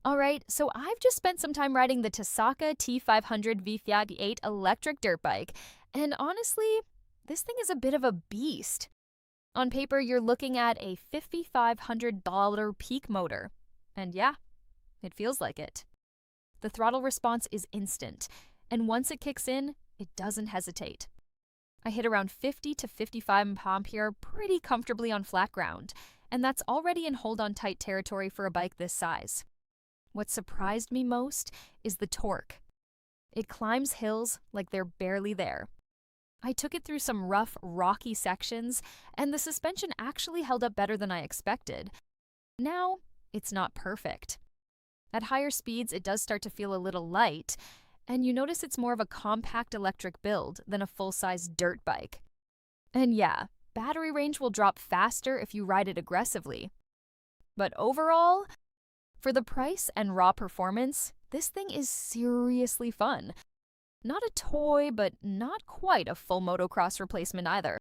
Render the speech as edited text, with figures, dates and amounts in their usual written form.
Alright, so I've just spent some time riding the Tasaca T500-V58 electric dirt bike, and honestly, this thing is a bit of a beast. On paper, you're looking at a $5,500 peak motor. And yeah, it feels like it. The throttle response is instant, and once it kicks in, it doesn't hesitate. I hit around 50 to 55 mph pretty comfortably on flat ground, and that's already in hold-on tight territory for a bike this size. What surprised me most is the torque. It climbs hills like they're barely there. I took it through some rough, rocky sections, and the suspension actually held up better than I expected. Now, it's not perfect. At higher speeds, it does start to feel a little light, and you notice it's more of a compact electric build than a full-size dirt bike. And yeah, battery range will drop faster if you ride it aggressively. But overall, for the price and raw performance, this thing is seriously fun. Not a toy, but not quite a full motocross replacement either.